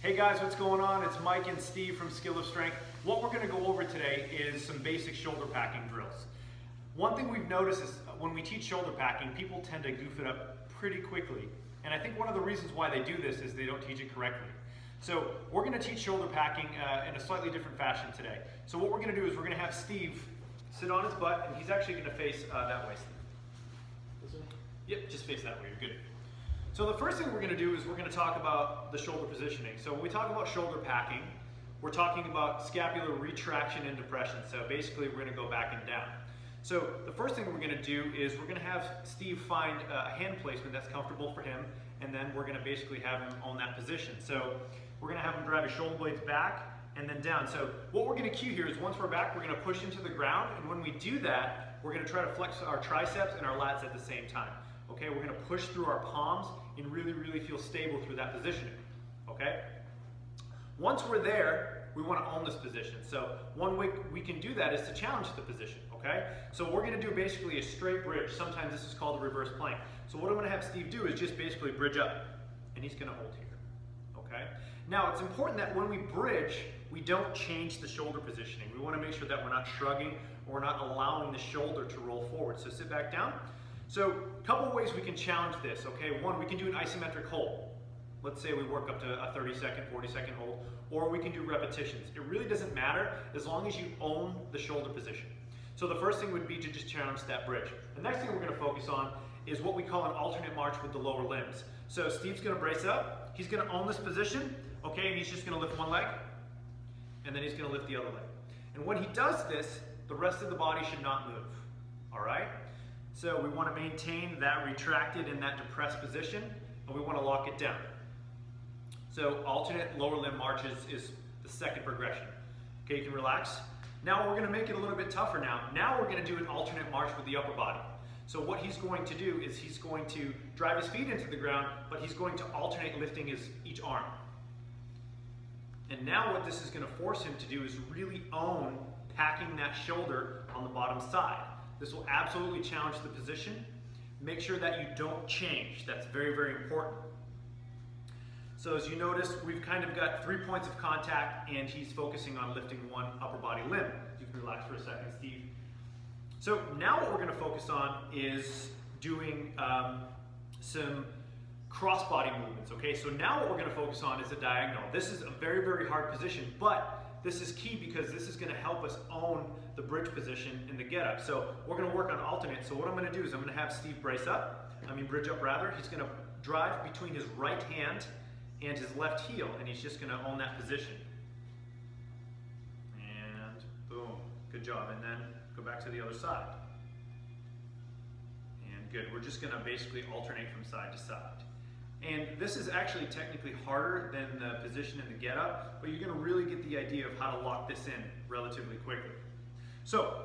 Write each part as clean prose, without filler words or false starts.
Hey guys, what's going on? It's Mike and Steve from Skill of Strength. What we're going to go over today is some basic shoulder packing drills. One thing we've noticed is when we teach shoulder packing, people tend to goof it up pretty quickly. And I think one of the reasons why they do this is they don't teach it correctly. So we're going to teach shoulder packing in a slightly different fashion today. So what we're going to do is we're going to have Steve sit on his butt, and he's actually going to face that way. Yep, just face that way, you're good. So the first thing we're going to do is we're going to talk about the shoulder positioning. So when we talk about shoulder packing, we're talking about scapular retraction and depression. So basically we're going to go back and down. So the first thing we're going to do is we're going to have Steve find a hand placement that's comfortable for him, and then we're going to basically have him on that position. So we're going to have him drive his shoulder blades back and then down. So what we're going to cue here is once we're back, we're going to push into the ground, and when we do that, we're going to try to flex our triceps and our lats at the same time. Okay, we're going to push through our palms and really feel stable through that positioning. Okay? Once we're there, we want to own this position. So one way we can do that is to challenge the position. Okay? So we're going to do basically a straight bridge. Sometimes this is called a reverse plank. So what I'm going to have Steve do is just basically bridge up, and he's going to hold here. Okay? Now it's important that when we bridge, we don't change the shoulder positioning. We want to make sure that we're not shrugging or we're not allowing the shoulder to roll forward. So sit back down. So a couple ways we can challenge this, okay? One, we can do an isometric hold. Let's say we work up to a 30-second, 40-second hold, or we can do repetitions. It really doesn't matter as long as you own the shoulder position. So the first thing would be to just challenge that bridge. The next thing we're going to focus on is what we call an alternate march with the lower limbs. So Steve's going to brace up, he's going to own this position, okay, and he's just going to lift one leg, and then he's going to lift the other leg. And when he does this, the rest of the body should not move, all right? So we want to maintain that retracted and that depressed position, and we want to lock it down. So alternate lower limb marches is the second progression. Okay, you can relax. Now we're going to make it a little bit tougher now. Now we're going to do an alternate march with the upper body. So what he's going to do is he's going to drive his feet into the ground, but he's going to alternate lifting each arm. And now what this is going to force him to do is really own packing that shoulder on the bottom side. This will absolutely challenge the position. Make sure that you don't change. That's very important. So as you notice, we've kind of got 3 points of contact, and he's focusing on lifting one upper body limb. You can relax for a second, Steve. So now what we're going to focus on is doing some cross body movements, okay? So now what we're going to focus on is a diagonal. This is a very hard position, but this is key because this is going to help us own the bridge position in the get up. So we're going to work on alternate. So what I'm going to do is I'm going to have Steve bridge up rather. He's going to drive between his right hand and his left heel, and he's just going to own that position. And boom, good job. And then go back to the other side. And good, we're just going to basically alternate from side to side. And this is actually technically harder than the position in the get up, but you're going to really get the idea of how to lock this in relatively quickly. So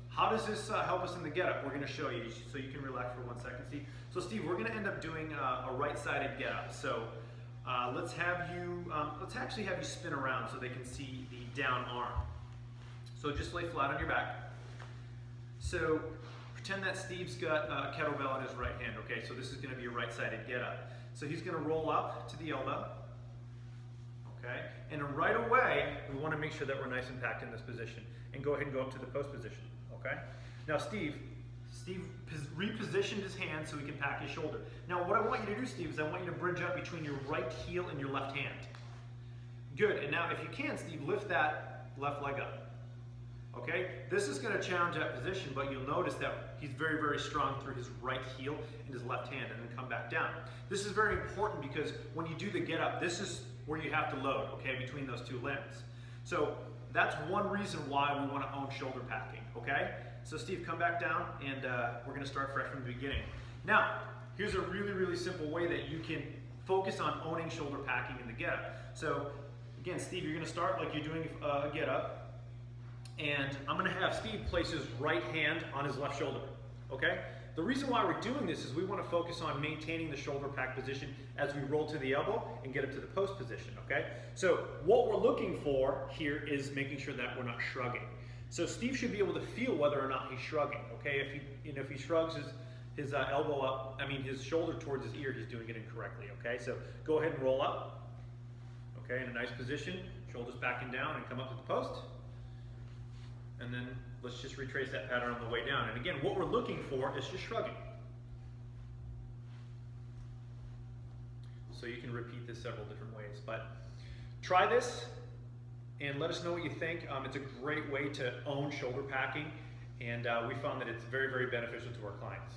how does this help us in the get up? We're going to show you so you can relax for 1 second, Steve. So Steve, we're going to end up doing a right-sided get up. So let's actually have you spin around so they can see the down arm. So just lay flat on your back. So pretend that Steve's got a kettlebell in his right hand, okay? So this is going to be a right-sided get up. So he's going to roll up to the elbow, okay? And right away, we want to make sure that we're nice and packed in this position. And go ahead and go up to the post position, okay? Now Steve repositioned his hand so he can pack his shoulder. Now what I want you to do, Steve, is I want you to bridge up between your right heel and your left hand. Good, and now if you can, Steve, lift that left leg up. Okay, this is going to challenge that position, but you'll notice that he's very strong through his right heel and his left hand, and then come back down. This is very important because when you do the get up, this is where you have to load, okay, between those two limbs. So that's one reason why we want to own shoulder packing, okay? So Steve, come back down, and we're going to start fresh from the beginning. Now, here's a really simple way that you can focus on owning shoulder packing in the get up. So again, Steve, you're going to start like you're doing a get up. And I'm going to have Steve place his right hand on his left shoulder, okay? The reason why we're doing this is we want to focus on maintaining the shoulder pack position as we roll to the elbow and get up to the post position, okay? So what we're looking for here is making sure that we're not shrugging. So Steve should be able to feel whether or not he's shrugging, okay? If he shrugs his elbow up, his shoulder towards his ear, he's doing it incorrectly, okay? So go ahead and roll up, okay? Okay, in a nice position, shoulders backing down and come up to the post. And then let's just retrace that pattern on the way down. And again, what we're looking for is just shrugging. So you can repeat this several different ways. But try this and let us know what you think. It's a great way to own shoulder packing, and we found that it's very, very beneficial to our clients.